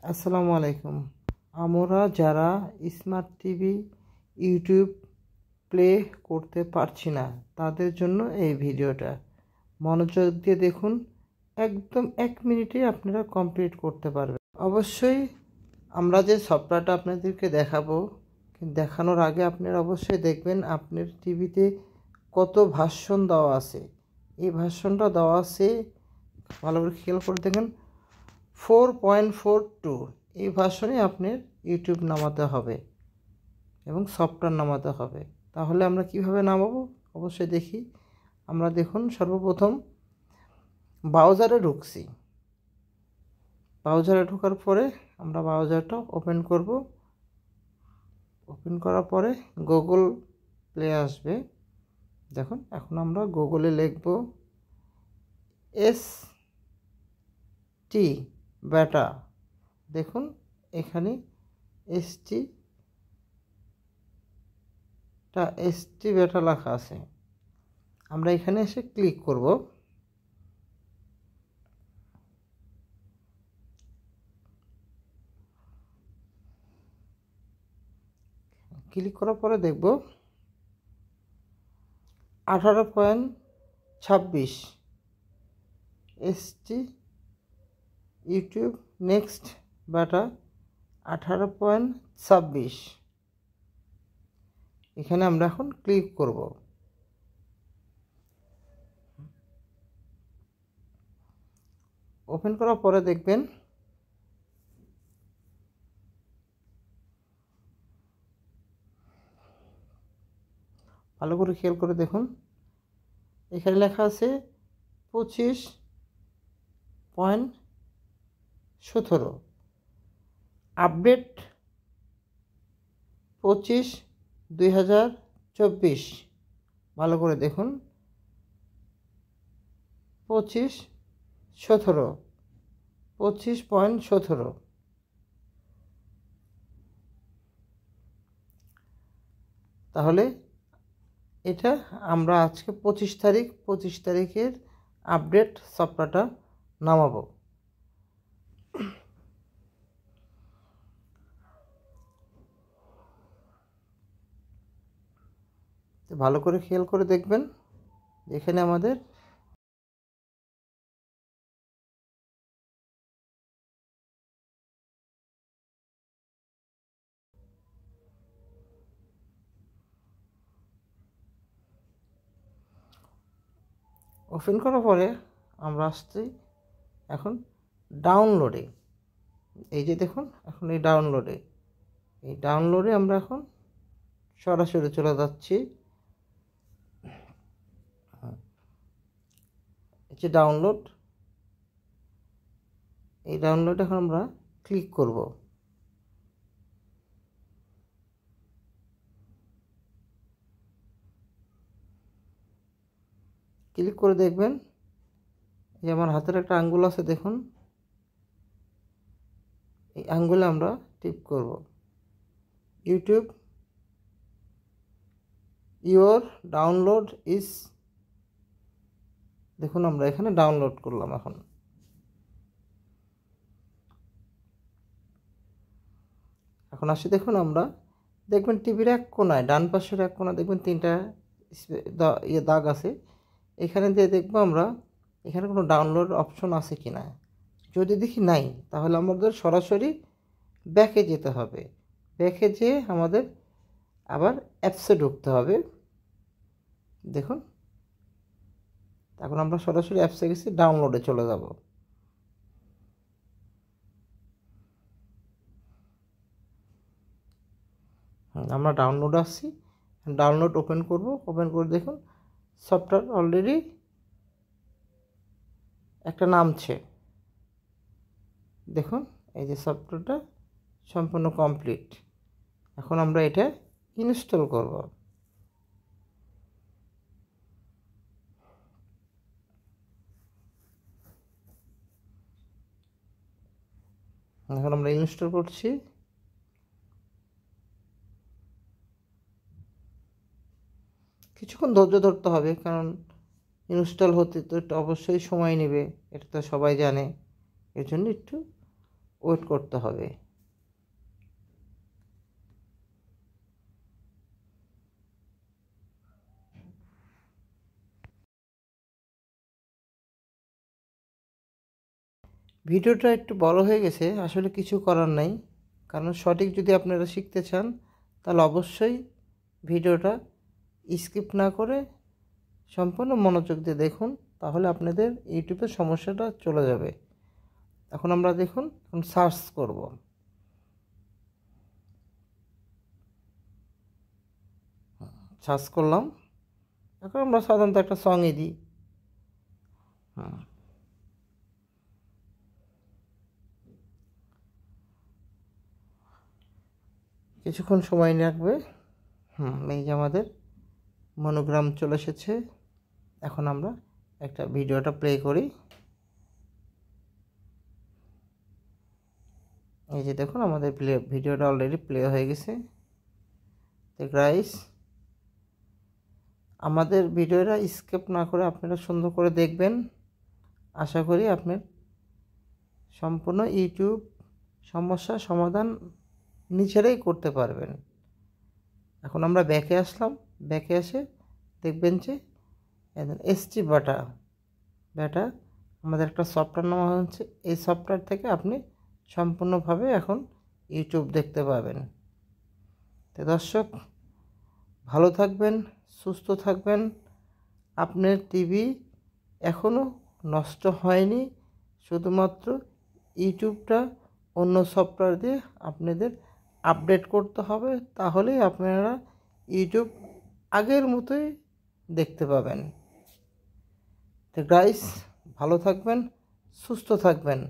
আসসালামু আলাইকুম। আমরা যারা স্মার্ট টিভি ইউটিউব প্লে করতে পারছি না তাদের জন্য এই ভিডিওটা মনোযোগ দিয়ে দেখুন। একদম 1 মিনিটে আপনারা কমপ্লিট করতে পারবেন। অবশ্যই আমরা যে সফটওয়্যারটা আপনাদেরকে দেখাবো, দেখানোর আগে আপনারা অবশ্যই দেখবেন আপনার টিভিতে কত ভার্সন দেওয়া আছে। এই ভার্সনটা দেওয়া আছে, ভালো করে খেয়াল করে দেখেন, 4.42। এই ভার্সনে আপনার ইউটিউব নামাতে হবে এবং সফটওয়্যার নামাতে হবে। তাহলে আমরা কিভাবে নামাবো অবশ্যই দেখি। আমরা দেখুন, সর্বপ্রথম ব্রাউজারে ঢুকছি। ব্রাউজারে ঢোকার পরে আমরা ব্রাউজারটা ওপেন করব। ওপেন করার পরে গুগল প্লে আসবে। দেখুন, এখন আমরা গুগলে লিখব ST বেটা। দেখুন এখানে ST বেটা লেখা আছে। আমরা এখানে এসে ক্লিক করব। ক্লিক করার পরে দেখব 18.26 ST ইউটিউব নেক্সট বেটা 18.26। এখানে আমরা এখন ক্লিক করব। ওপেন করার পরে দেখবেন ভালো করে খেয়াল করে দেখুন, এখানে লেখা আছে 25.17 আপডেট 25/2024। ভালো করে দেখুন, 25.17। তাহলে এটা আমরা আজকে 25 তারিখের আপডেট সফটওয়্যারটা নামাবো। ভালো করে খেয়াল করে দেখবেন, এখানে আমাদের ওপেন করার পরে আমরা আসছি এখন ডাউনলোডে। এই যে দেখুন, এখন এই ডাউনলোডে আমরা এখন সরাসরি চলে যাচ্ছি। এই যে ডাউনলোড, এই ডাউনলোডে এখন আমরা ক্লিক করব। ক্লিক করে দেখবেন যে আমার হাতের একটা আঙ্গুল আছে, দেখুন এই আঙ্গুলে আমরা টিপ করব। ইউটিউব ইওর ডাউনলোড ইজ, দেখুন আমরা এখানে ডাউনলোড করলাম। এখন আসি, দেখুন আমরা দেখবেন টিভির এক কোনায়, ডান পাশের এক কোনায় দেখবেন 3টা দাগ আছে। এখানে দিয়ে দেখবো আমরা এখানে কোনো ডাউনলোড অপশন আছে কি না। যদি দেখি নাই, তাহলে আমাদের সরাসরি ব্যাকে যেতে হবে। ব্যাকে যেয়ে আমাদের আবার অ্যাপসে ঢুকতে হবে। দেখুন, এখন আমরা সরাসরি অ্যাপসে গেছি, ডাউনলোডে চলে যাব। আমরা ডাউনলোড আসছি, ডাউনলোড ওপেন করব। ওপেন করে দেখুন সফটওয়্যার অলরেডি একটা নামছে। দেখুন এই যে সফটওয়্যারটা সম্পূর্ণ কমপ্লিট। এখন আমরা এটা ইনস্টল করব। এখন আমরা ইনস্টল করছি। কিছুক্ষণ ধৈর্য ধরতে হবে, কারণ ইনস্টল হতে তো একটু অবশ্যই সময় নেবে, এটা তো সবাই জানে। এর জন্য একটু ওয়েট করতে হবে। ভিডিওটা একটু বড় হয়ে গেছে, আসলে কিছু করার নাই, কারণ সঠিক যদি আপনারা শিখতে চান তাহলে অবশ্যই ভিডিওটা স্কিপ না করে সম্পূর্ণ মনোযোগ দিয়ে দেখুন, তাহলে আপনাদের ইউটিউবের সমস্যাটা চলে যাবে। এখন আমরা দেখুন, এখন সার্চ করব। সার্চ করলাম, এখন আমরা সাধারণত একটা সঙ্গই দিই। কিছুক্ষণ সময় লাগবে। এই যে আমাদের মনোগ্রাম চলে এসেছে। এখন আমরা একটা ভিডিওটা প্লে করি। এই যে দেখুন আমাদের ভিডিওটা অলরেডি প্লে হয়ে গেছে। তো গাইস, আমাদের ভিডিওটা স্কিপ না করে আপনারা সুন্দর করে দেখবেন। আশা করি আপনার সম্পূর্ণ ইউটিউব সমস্যার সমাধান নিজেরাই করতে পারবেন। এখন আমরা ব্যাকে আসলাম। ব্যাকে এসে দেখবেন যে এসটি ব্যাটা আমাদের একটা সফটওয়্যার নেওয়া হচ্ছে। এই সফটওয়্যার থেকে আপনি সম্পূর্ণভাবে এখন ইউটিউব দেখতে পাবেন। তো দর্শক, ভালো থাকবেন, সুস্থ থাকবেন। আপনার টিভি এখনও নষ্ট হয়নি, শুধুমাত্র ইউটিউবটা অন্য সফটওয়্যার দিয়ে আপনাদের আপডেট করতে হবে, তাহলেই আপনারা ইউটিউব আগের মতোই দেখতে পাবেন। তো গাইস, ভালো থাকবেন, সুস্থ থাকবেন।